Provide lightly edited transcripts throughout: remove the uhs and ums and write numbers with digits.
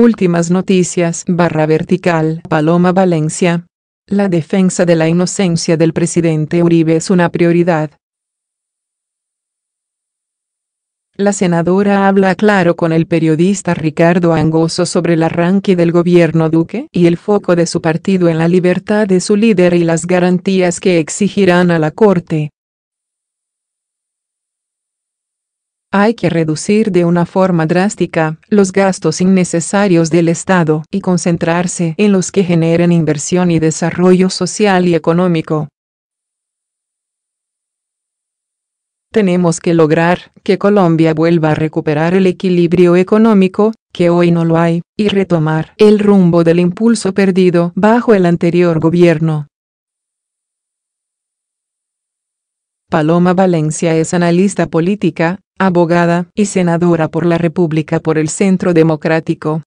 Últimas noticias /vertical Paloma Valencia. La defensa de la inocencia del presidente Uribe es una prioridad. La senadora habla claro con el periodista Ricardo Angoso sobre el arranque del gobierno Duque y el foco de su partido en la libertad de su líder y las garantías que exigirán a la Corte. Hay que reducir de una forma drástica los gastos innecesarios del Estado y concentrarse en los que generen inversión y desarrollo social y económico. Tenemos que lograr que Colombia vuelva a recuperar el equilibrio económico, que hoy no lo hay, y retomar el rumbo del impulso perdido bajo el anterior gobierno. Paloma Valencia es analista política, abogada y senadora por la República por el Centro Democrático.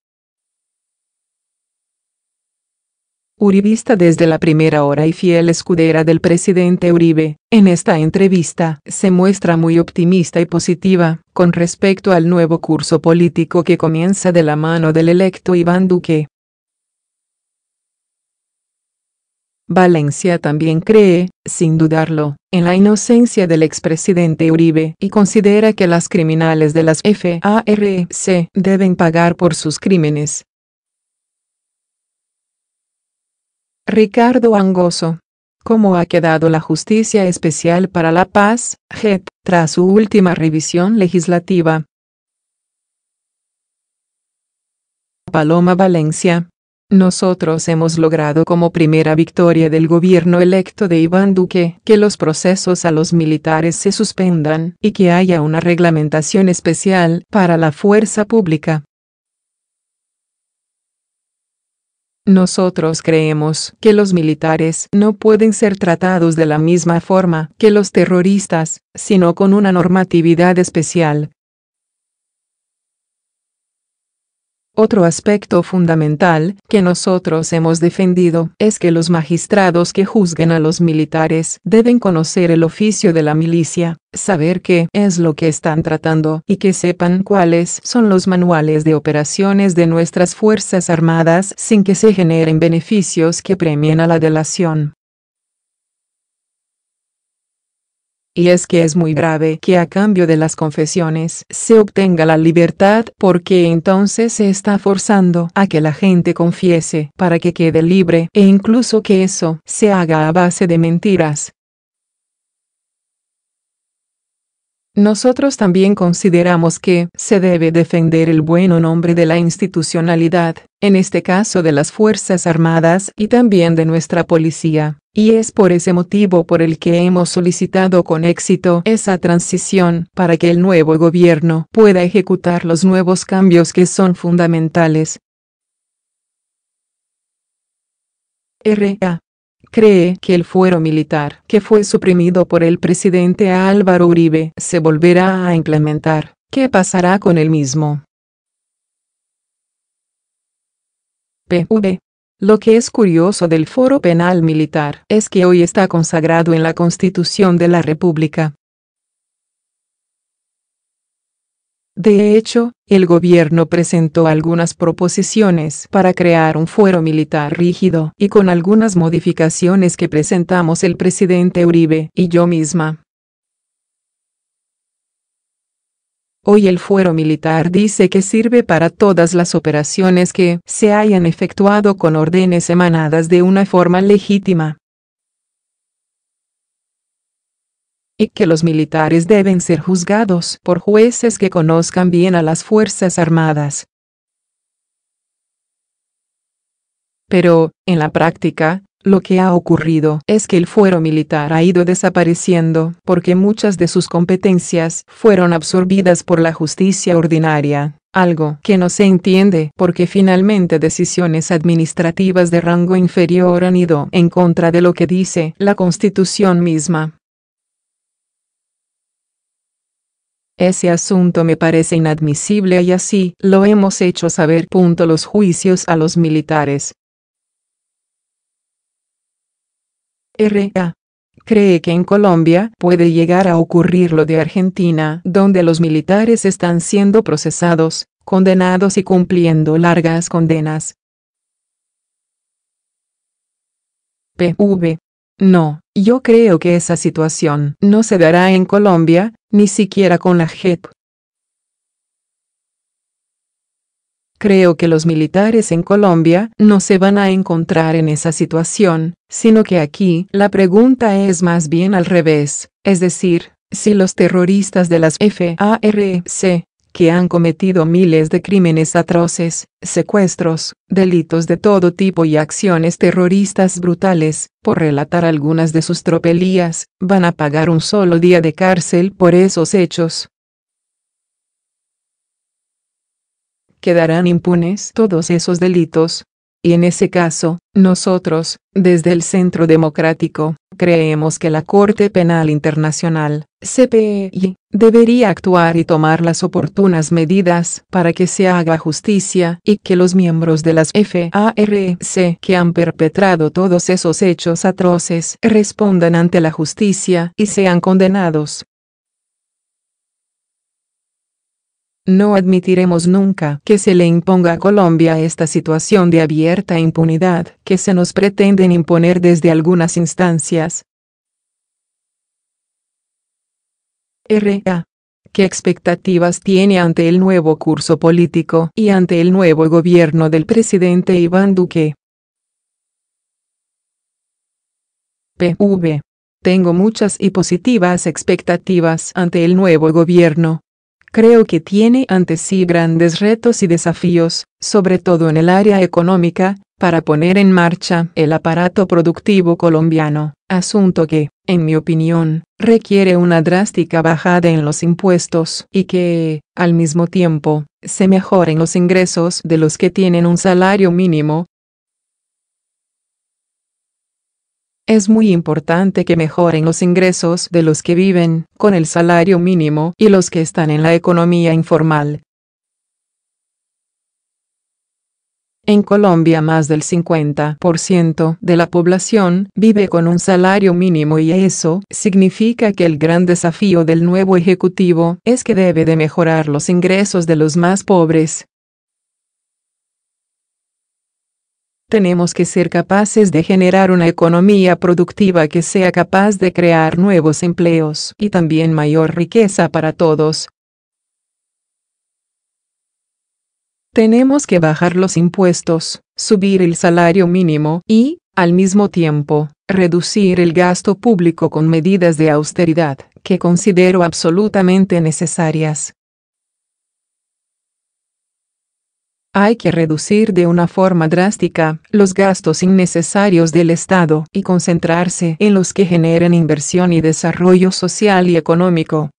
Uribista desde la primera hora y fiel escudera del presidente Uribe, en esta entrevista se muestra muy optimista y positiva con respecto al nuevo curso político que comienza de la mano del electo Iván Duque. Valencia también cree, sin dudarlo, en la inocencia del expresidente Uribe y considera que las criminales de las FARC deben pagar por sus crímenes. Ricardo Angoso. ¿Cómo ha quedado la Justicia Especial para la Paz, JEP, tras su última revisión legislativa? Paloma Valencia. Nosotros hemos logrado como primera victoria del gobierno electo de Iván Duque que los procesos a los militares se suspendan y que haya una reglamentación especial para la fuerza pública. Nosotros creemos que los militares no pueden ser tratados de la misma forma que los terroristas, sino con una normatividad especial. Otro aspecto fundamental que nosotros hemos defendido es que los magistrados que juzguen a los militares deben conocer el oficio de la milicia, saber qué es lo que están tratando y que sepan cuáles son los manuales de operaciones de nuestras Fuerzas Armadas sin que se generen beneficios que premien a la delación. Y es que es muy grave que a cambio de las confesiones se obtenga la libertad porque entonces se está forzando a que la gente confiese para que quede libre e incluso que eso se haga a base de mentiras. Nosotros también consideramos que se debe defender el buen nombre de la institucionalidad, en este caso de las Fuerzas Armadas y también de nuestra policía. Y es por ese motivo por el que hemos solicitado con éxito esa transición para que el nuevo gobierno pueda ejecutar los nuevos cambios que son fundamentales. R.A. cree que el fuero militar que fue suprimido por el presidente Álvaro Uribe se volverá a implementar. ¿Qué pasará con el mismo? P.V. Lo que es curioso del Foro Penal Militar es que hoy está consagrado en la Constitución de la República. De hecho, el gobierno presentó algunas proposiciones para crear un fuero militar rígido y con algunas modificaciones que presentamos el presidente Uribe y yo misma. Hoy el fuero militar dice que sirve para todas las operaciones que se hayan efectuado con órdenes emanadas de una forma legítima. Y que los militares deben ser juzgados por jueces que conozcan bien a las Fuerzas Armadas. Pero, en la práctica, lo que ha ocurrido es que el fuero militar ha ido desapareciendo porque muchas de sus competencias fueron absorbidas por la justicia ordinaria, algo que no se entiende porque finalmente decisiones administrativas de rango inferior han ido en contra de lo que dice la Constitución misma. Ese asunto me parece inadmisible y así lo hemos hecho saber. Los juicios a los militares. R.A. cree que en Colombia puede llegar a ocurrir lo de Argentina, donde los militares están siendo procesados, condenados y cumpliendo largas condenas. PV. No, yo creo que esa situación no se dará en Colombia, ni siquiera con la JEP. Creo que los militares en Colombia no se van a encontrar en esa situación, sino que aquí la pregunta es más bien al revés, es decir, si los terroristas de las FARC, que han cometido miles de crímenes atroces, secuestros, delitos de todo tipo y acciones terroristas brutales, por relatar algunas de sus tropelías, van a pagar un solo día de cárcel por esos hechos. ¿Quedarán impunes todos esos delitos? Y en ese caso, nosotros, desde el Centro Democrático, creemos que la Corte Penal Internacional, CPI, debería actuar y tomar las oportunas medidas para que se haga justicia y que los miembros de las FARC que han perpetrado todos esos hechos atroces respondan ante la justicia y sean condenados. No admitiremos nunca que se le imponga a Colombia esta situación de abierta impunidad que se nos pretenden imponer desde algunas instancias. R.A. ¿Qué expectativas tiene ante el nuevo curso político y ante el nuevo gobierno del presidente Iván Duque? PV. Tengo muchas y positivas expectativas ante el nuevo gobierno. Creo que tiene ante sí grandes retos y desafíos, sobre todo en el área económica, para poner en marcha el aparato productivo colombiano, asunto que, en mi opinión, requiere una drástica bajada en los impuestos y que, al mismo tiempo, se mejoren los ingresos de los que tienen un salario mínimo. Es muy importante que mejoren los ingresos de los que viven con el salario mínimo y los que están en la economía informal. En Colombia más del 50% de la población vive con un salario mínimo y eso significa que el gran desafío del nuevo ejecutivo es que debe de mejorar los ingresos de los más pobres. Tenemos que ser capaces de generar una economía productiva que sea capaz de crear nuevos empleos y también mayor riqueza para todos. Tenemos que bajar los impuestos, subir el salario mínimo y, al mismo tiempo, reducir el gasto público con medidas de austeridad, que considero absolutamente necesarias. Hay que reducir de una forma drástica los gastos innecesarios del Estado y concentrarse en los que generen inversión y desarrollo social y económico.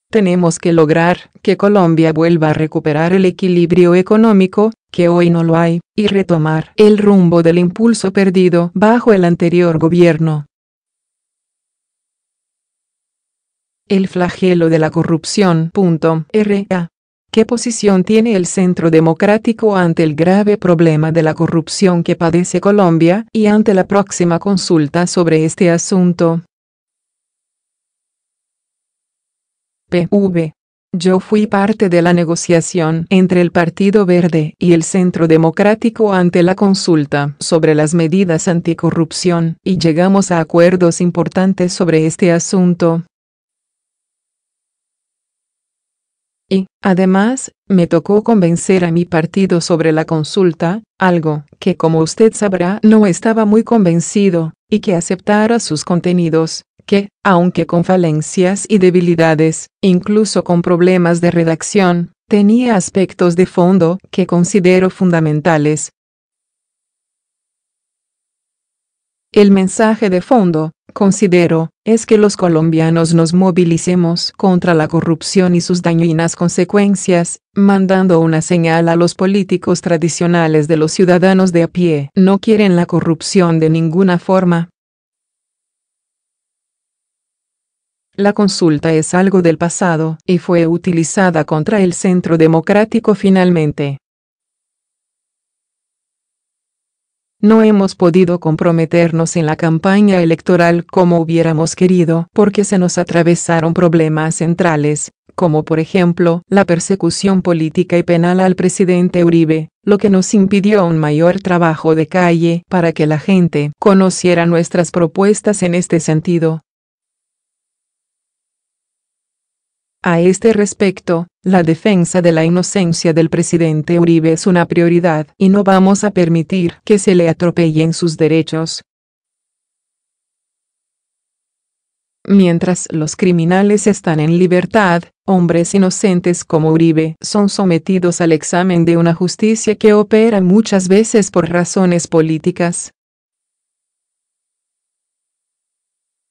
Tenemos que lograr que Colombia vuelva a recuperar el equilibrio económico, que hoy no lo hay, y retomar el rumbo del impulso perdido bajo el anterior gobierno. El flagelo de la corrupción. R.A. ¿Qué posición tiene el Centro Democrático ante el grave problema de la corrupción que padece Colombia y ante la próxima consulta sobre este asunto? PV. Yo fui parte de la negociación entre el Partido Verde y el Centro Democrático ante la consulta sobre las medidas anticorrupción y llegamos a acuerdos importantes sobre este asunto. Y, además, me tocó convencer a mi partido sobre la consulta, algo que como usted sabrá no estaba muy convencido, y que aceptara sus contenidos, que, aunque con falencias y debilidades, incluso con problemas de redacción, tenía aspectos de fondo que considero fundamentales. El mensaje de fondo, considero, es que los colombianos nos movilicemos contra la corrupción y sus dañinas consecuencias, mandando una señal a los políticos tradicionales de los ciudadanos de a pie. No quieren la corrupción de ninguna forma. La consulta es algo del pasado y fue utilizada contra el Centro Democrático finalmente. No hemos podido comprometernos en la campaña electoral como hubiéramos querido porque se nos atravesaron problemas centrales, como por ejemplo la persecución política y penal al presidente Uribe, lo que nos impidió un mayor trabajo de calle para que la gente conociera nuestras propuestas en este sentido. A este respecto, la defensa de la inocencia del presidente Uribe es una prioridad y no vamos a permitir que se le atropellen sus derechos. Mientras los criminales están en libertad, hombres inocentes como Uribe son sometidos al examen de una justicia que opera muchas veces por razones políticas.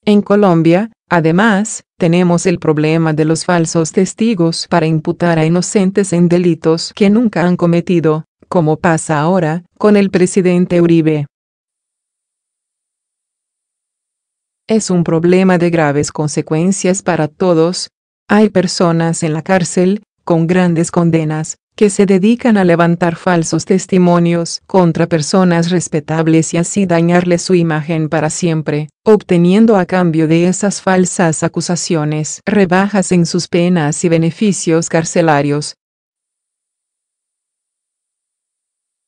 En Colombia, además, tenemos el problema de los falsos testigos para imputar a inocentes en delitos que nunca han cometido, como pasa ahora con el presidente Uribe. Es un problema de graves consecuencias para todos. Hay personas en la cárcel, con grandes condenas, que se dedican a levantar falsos testimonios contra personas respetables y así dañarles su imagen para siempre, obteniendo a cambio de esas falsas acusaciones rebajas en sus penas y beneficios carcelarios.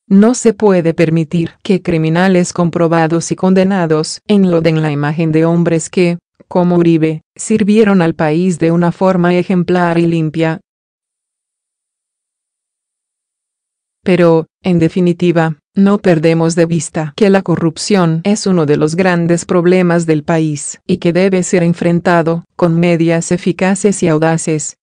No se puede permitir que criminales comprobados y condenados enloden la imagen de hombres que, como Uribe, sirvieron al país de una forma ejemplar y limpia. Pero, en definitiva, no perdemos de vista que la corrupción es uno de los grandes problemas del país y que debe ser enfrentado con medidas eficaces y audaces.